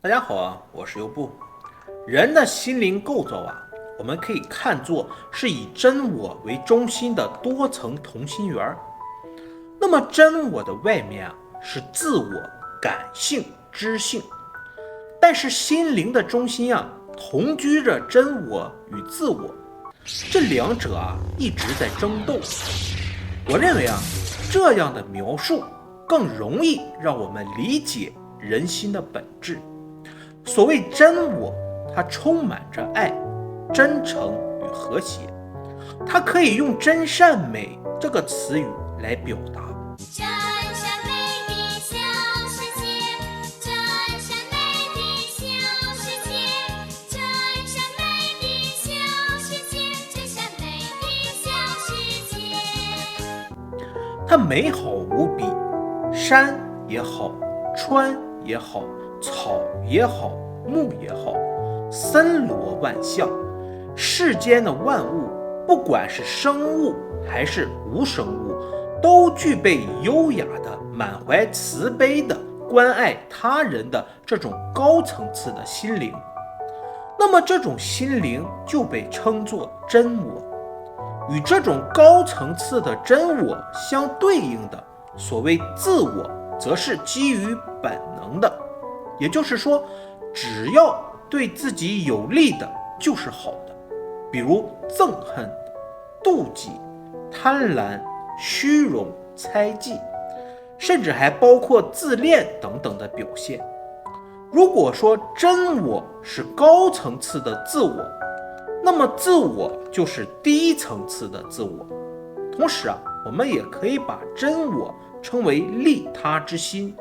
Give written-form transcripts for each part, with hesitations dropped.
大家好啊，我是优步。人的心灵构造啊，我们可以看作是以真我为中心的多层同心圆。那么真我的外面啊是自我、感性、知性，但是心灵的中心啊同居着真我与自我，这两者啊一直在争斗。我认为啊，这样的描述更容易让我们理解人心的本质。所谓真我，它充满着爱、真诚与和谐，它可以用真善美这个词语来表达。真善美的小世界，真善美的小世界，真善美的小世界，真善美的小世界。它美好无比，山也好，川也好，草也好，木也好，森罗万象，世间的万物，不管是生物还是无生物，都具备优雅的、满怀慈悲的、关爱他人的这种高层次的心灵。那么这种心灵就被称作真我。与这种高层次的真我相对应的所谓自我，则是基于本能的，也就是说，只要对自己有利的就是好的，比如憎恨、妒忌、贪婪、虚荣、猜忌，甚至还包括自恋等等的表现。如果说真我是高层次的自我，那么自我就是低层次的自我。同时啊，我们也可以把真我称为利他之心，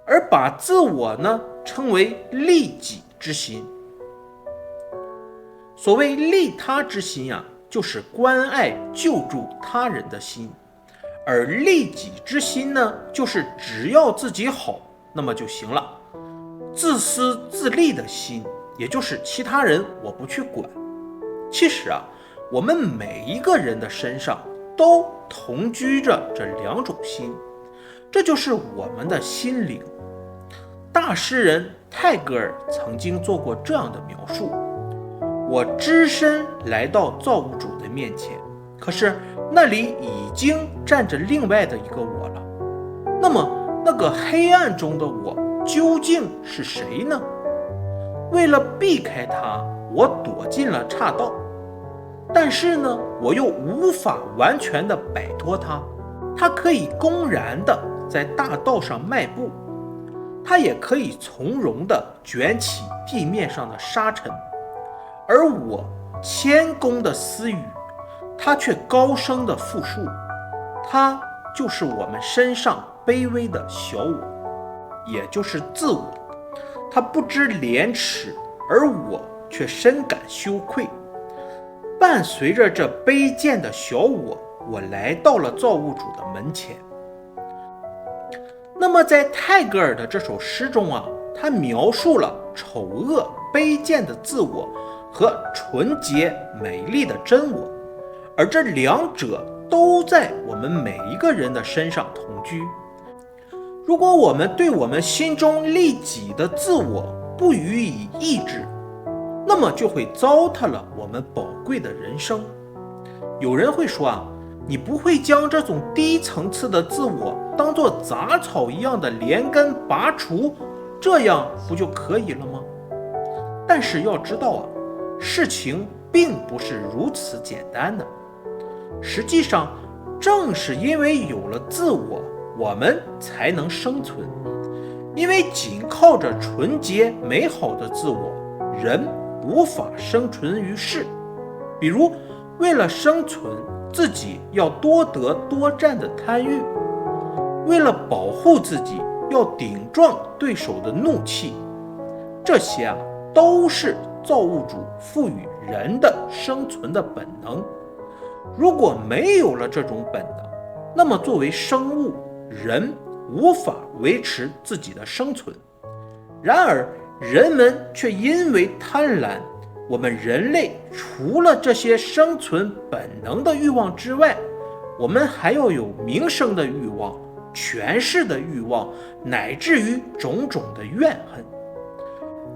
而把自我呢称为利己之心。所谓利他之心啊，就是关爱救助他人的心，而利己之心呢，就是只要自己好，那么就行了。自私自利的心，也就是其他人我不去管。其实啊，我们每一个人的身上都同居着这两种心，这就是我们的心灵。大诗人泰戈尔曾经做过这样的描述：我只身来到造物主的面前，可是那里已经站着另外的一个我了。那么那个黑暗中的我究竟是谁呢？为了避开它，我躲进了岔道，但是呢，我又无法完全的摆脱它。它可以公然的在大道上迈步，它也可以从容的卷起地面上的沙尘。而我谦恭的私语，它却高声的复述。它就是我们身上卑微的小我，也就是自我。它不知廉耻，而我却深感羞愧。伴随着这卑贱的小我，我来到了造物主的门前。那么在泰戈尔的这首诗中啊，他描述了丑恶卑贱的自我和纯洁美丽的真我，而这两者都在我们每一个人的身上同居。如果我们对我们心中利己的自我不予以抑制，那么就会糟蹋了我们宝贵的人生。有人会说啊，你不会将这种低层次的自我当作杂草一样的连根拔除，这样不就可以了吗？但是要知道啊，事情并不是如此简单的。实际上，正是因为有了自我，我们才能生存。因为仅靠着纯洁美好的自我，人无法生存于世。比如，为了生存，自己要多得多占的贪欲；为了保护自己，要顶撞对手的怒气。这些啊，都是造物主赋予人的生存的本能。如果没有了这种本能，那么作为生物，人无法维持自己的生存。然而，人们却因为贪婪，我们人类除了这些生存本能的欲望之外，我们还要有名声的欲望、权势的欲望，乃至于种种的怨恨。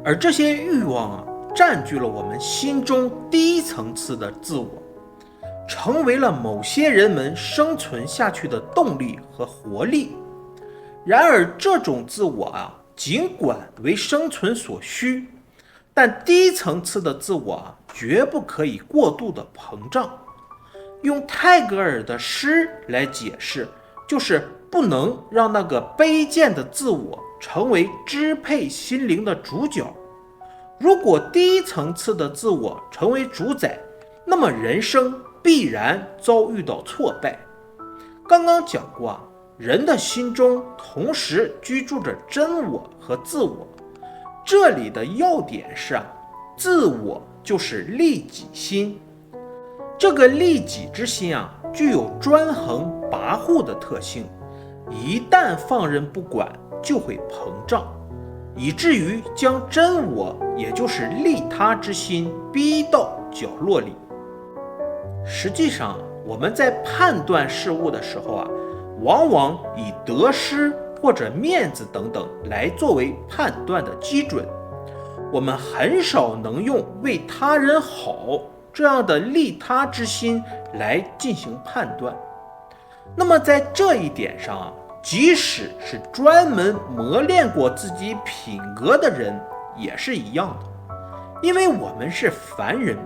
而这些欲望啊，占据了我们心中低层次的自我，成为了某些人们生存下去的动力和活力。然而这种自我啊，尽管为生存所需，但低层次的自我啊，绝不可以过度的膨胀。用泰戈尔的诗来解释，就是不能让那个卑贱的自我成为支配心灵的主角。如果低层次的自我成为主宰，那么人生必然遭遇到挫败。刚刚讲过啊，人的心中同时居住着真我和自我。这里的要点是啊，自我就是利己心。这个利己之心啊，具有专横跋扈的特性，一旦放任不管，就会膨胀，以至于将真我，也就是利他之心逼到角落里。实际上，我们在判断事物的时候啊，往往以得失或者面子等等来作为判断的基准，我们很少能用为他人好这样的利他之心来进行判断。那么在这一点上啊，即使是专门磨练过自己品格的人也是一样的，因为我们是凡人，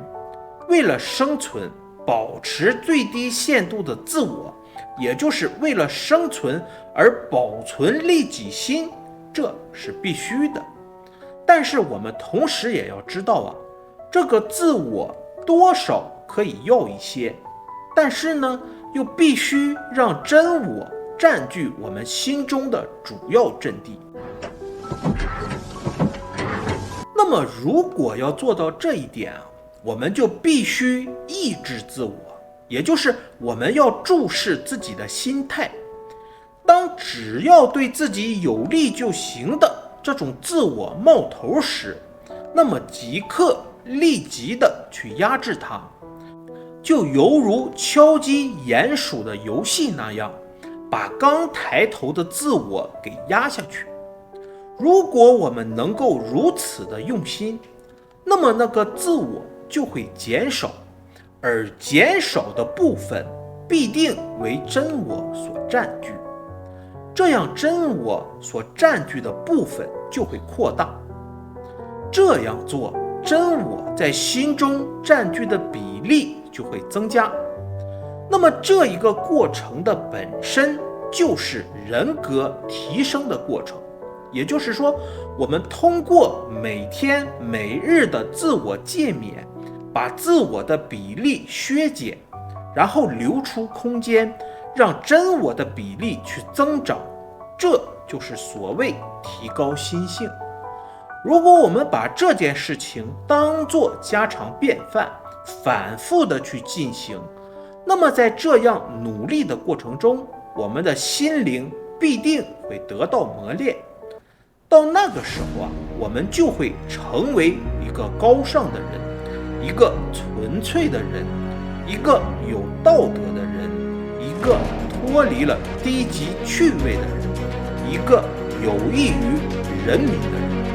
为了生存，保持最低限度的自我，也就是为了生存而保存利己心，这是必须的。但是我们同时也要知道啊，这个自我多少可以要一些，但是呢，又必须让真我占据我们心中的主要阵地。那么如果要做到这一点啊，我们就必须抑制自我，也就是我们要注视自己的心态。当只要对自己有利就行的这种自我冒头时，那么即刻立即的去压制它，就犹如敲击鼹鼠的游戏那样，把刚抬头的自我给压下去。如果我们能够如此的用心，那么那个自我就会减少，而减少的部分必定为真我所占据，这样真我所占据的部分就会扩大。这样做，真我在心中占据的比例就会增加。那么这一个过程的本身就是人格提升的过程，也就是说，我们通过每天每日的自我戒免，把自我的比例削减，然后留出空间，让真我的比例去增长，这就是所谓提高心性。如果我们把这件事情当作家常便饭，反复的去进行，那么在这样努力的过程中，我们的心灵必定会得到磨练。到那个时候啊，我们就会成为一个高尚的人，一个纯粹的人，一个有道德的人，一个脱离了低级趣味的人，一个有益于人民的人。